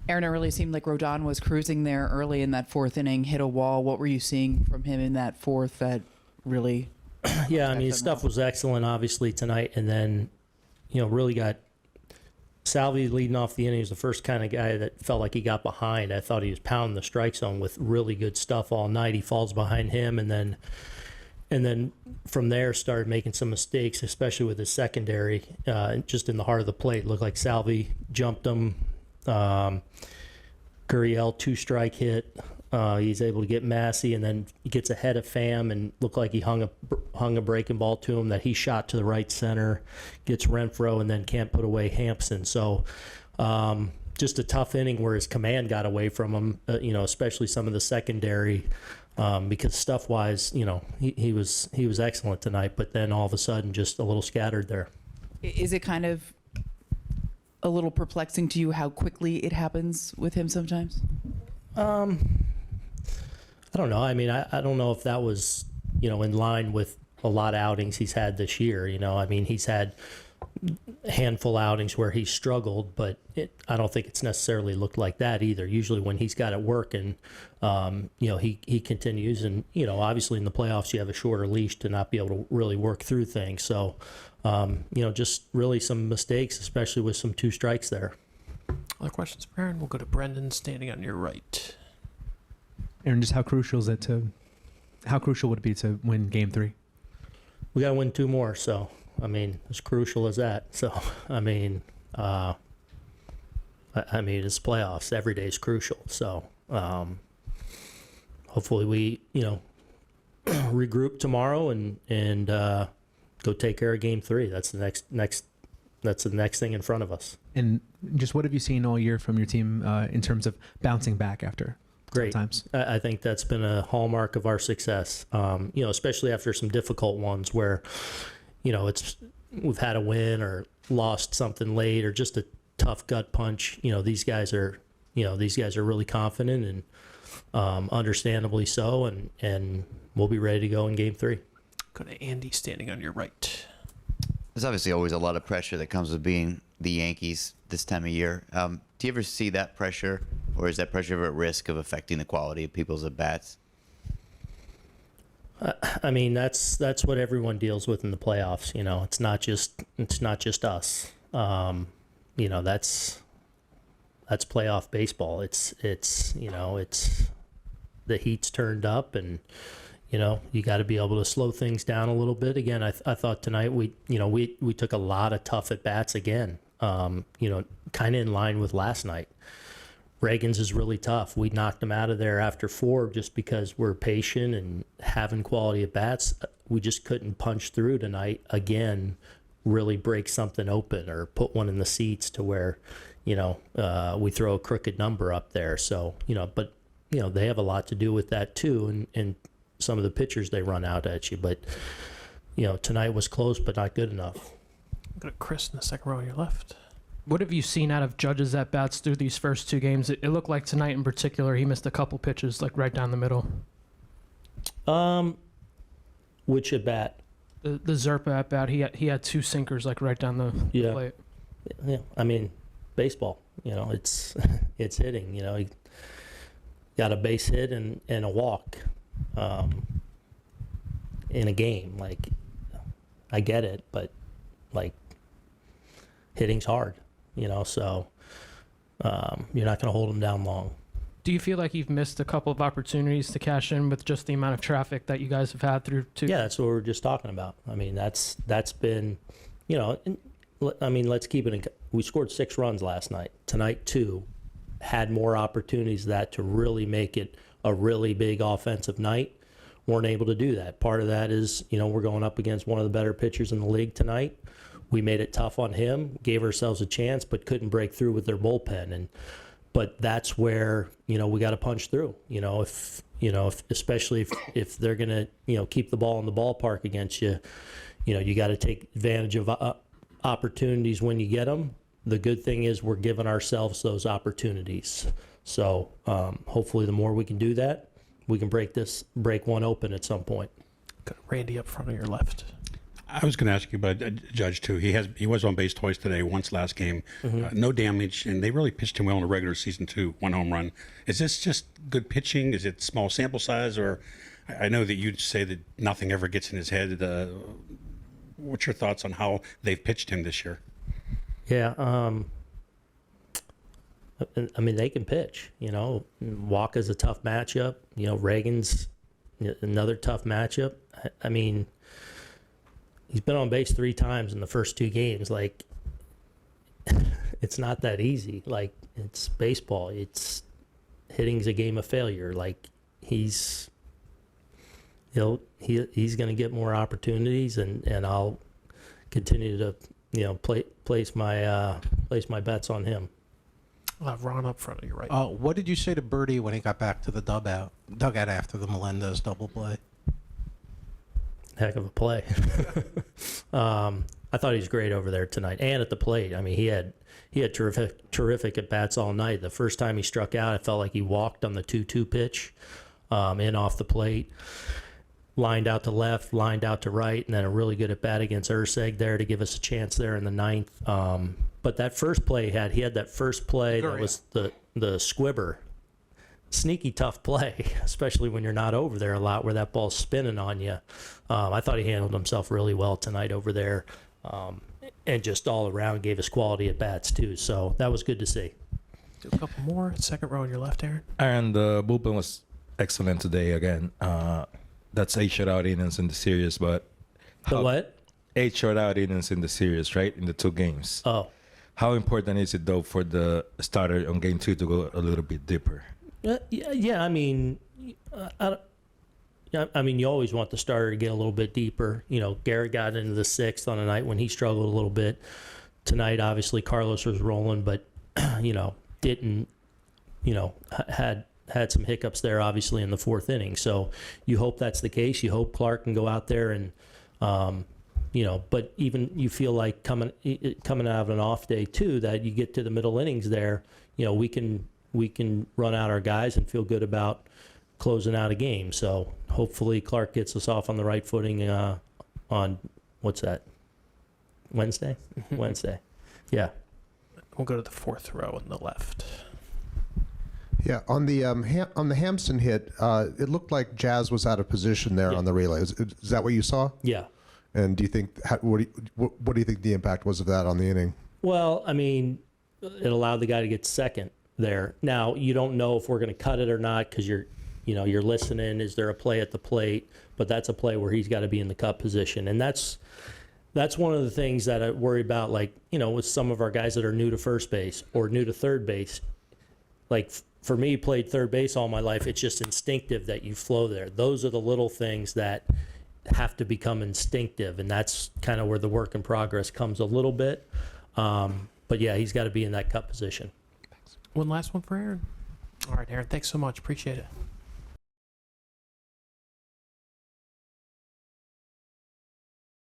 Aaron, it really seemed like Rodon was cruising there early in that fourth inning, hit a wall. What were you seeing from him in that fourth that really... Yeah, I mean, his stuff was excellent, obviously, tonight. And then, really got Salvi leading off the inning. He was the first kind of guy that felt like he got behind. I thought he was pounding the strike zone with really good stuff all night. He falls behind him, and then from there started making some mistakes, especially with his secondary, just in the heart of the plate. It looked like Salvi jumped him. Gurriel, 2-strike hit. He's able to get Massey, and then he gets ahead of Pham and looked like he hung a breaking ball to him that he shot to the right center, gets Renfroe, and then can't put away Hampson. So just a tough inning where his command got away from him, especially some of the secondary, because stuff-wise, he was excellent tonight, but then all of a sudden just a little scattered there. Is it kind of a little perplexing to you how quickly it happens with him sometimes? I don't know. I mean, I don't know if that was, in line with a lot of outings he's had this year. I mean, he's had a handful of outings where he's struggled, but I don't think it's necessarily looked like that either. Usually when he's got it working, he continues. And, obviously in the playoffs you have a shorter leash to not be able to really work through things. So, just really some mistakes, especially with some 2 strikes there. Other questions for Aaron? We'll go to Brendan, standing on your right. Aaron, just how crucial would it be to win Game 3? We got to win 2 more, so I mean, as crucial as that. So I mean, it's playoffs. Every day is crucial. So hopefully we regroup tomorrow and go take care of Game 3. That's the next thing in front of us. And just what have you seen all year from your team in terms of bouncing back after? Great. Times. I think that's been a hallmark of our success, especially after some difficult ones where, we've had a win or lost something late or just a tough gut punch. These guys are really confident and understandably so, and we'll be ready to go in Game 3. Go to Andy, standing on your right. There's obviously always a lot of pressure that comes with being the Yankees this time of year. Do you ever see that pressure, or is that pressure ever at risk of affecting the quality of people's at-bats? I mean, that's what everyone deals with in the playoffs. It's not just us. That's playoff baseball. It's the heat's turned up, and you got to be able to slow things down a little bit. Again, I thought tonight we took a lot of tough at bats again. Kind of in line with last night. Reagan's is really tough. We knocked him out of there after 4 just because we're patient and having quality at bats. We just couldn't punch through tonight again, really break something open or put one in the seats to where, we throw a crooked number up there. So, but they have a lot to do with that too. And some of the pitchers they run out at you, but tonight was close, but not good enough. Go to Chris in the second row on your left. What have you seen out of Judge's at-bats through these first 2 games? It looked like tonight in particular he missed a couple pitches, like right down the middle. Which at-bat? The Zerpa at-bat, he had 2 sinkers, like right down the plate. Yeah, I mean, baseball, it's hitting. He got a base hit and a walk in a game. Like, I get it, but, like, hitting's hard. So you're not going to hold them down long. Do you feel like you've missed a couple of opportunities to cash in with just the amount of traffic that you guys have had through 2? Yeah, that's what we were just talking about. I mean, that's been, let's keep it in. We scored 6 runs last night. Tonight, 2. Had more opportunities to really make it a really big offensive night. Weren't able to do that. Part of that is, we're going up against one of the better pitchers in the league tonight. We made it tough on him, gave ourselves a chance, but couldn't break through with their bullpen. But that's where, we got to punch through. Especially if they're going to, keep the ball in the ballpark against you, you got to take advantage of opportunities when you get them. The good thing is we're giving ourselves those opportunities. So hopefully the more we can do that, we can break one open at some point. Got Randy up front on your left. I was going to ask you about Judge too. He was on base twice today, once last game, no damage, and they really pitched him well in the regular season too. 1 home run. Is this just good pitching? Is it small sample size, or I know that you'd say that nothing ever gets in his head. What's your thoughts on how they've pitched him this year? Yeah, I mean, they can pitch. You know, Walker's a tough matchup. You know, Reagan's another tough matchup. I mean, he's been on base 3 times in the first 2 games. Like, it's not that easy. Like, it's baseball. It's hitting's a game of failure. Like, he's going to get more opportunities, and I'll continue to place my bets on him. Ron up front, you're right. What did you say to Birdie when he got back to the dugout after the Melendez double play? Heck of a play. I thought he was great over there tonight and at the plate. I mean, he had terrific at bats all night. The first time he struck out, I felt like he walked on the 2-2 pitch, in off the plate, lined out to left, lined out to right, and then a really good at bat against Urseg there to give us a chance there in the 9th. But that first play he had that first play that was the squibber. Sneaky tough play, especially when you're not over there a lot where that ball's spinning on you. I thought he handled himself really well tonight over there, and just all around gave us quality at bats too. So that was good to see. Do a couple more. Second row on your left, Aaron. And the bullpen was excellent today again. That's 8 shutout innings in the series, but What? 8 shutout innings in the series, right? In the 2 games. Oh. How important is it though for the starter on game 2 to go a little bit deeper? Yeah. I mean, you always want the starter to get a little bit deeper. You know, Garrett got into the 6th on a night when he struggled a little bit. Tonight, obviously, Carlos was rolling, but didn't. Had some hiccups there, obviously, in the 4th inning. So you hope that's the case. You hope Clark can go out there and, but even you feel like coming out of an off day too, that you get to the middle innings there, we can run out our guys and feel good about closing out a game. So hopefully Clark gets us off on the right footing on what's that? Wednesday? Wednesday. Yeah. We'll go to the 4th row on the left. Yeah, on the Hampson hit, it looked like Jazz was out of position there on the relay. Is that what you saw? Yeah. And do you think what do you think the impact was of that on the inning? Well, I mean, it allowed the guy to get second there. Now you don't know if we're going to cut it or not because you're listening. Is there a play at the plate? But that's a play where he's got to be in the cut position, and that's one of the things that I worry about. Like with some of our guys that are new to first base or new to third base, like. For me, played third base all my life. It's just instinctive that you flow there. Those are the little things that have to become instinctive, and that's kind of where the work in progress comes a little bit. But yeah, he's got to be in that cut position. One last one for Aaron. All right, Aaron, thanks so much. Appreciate it.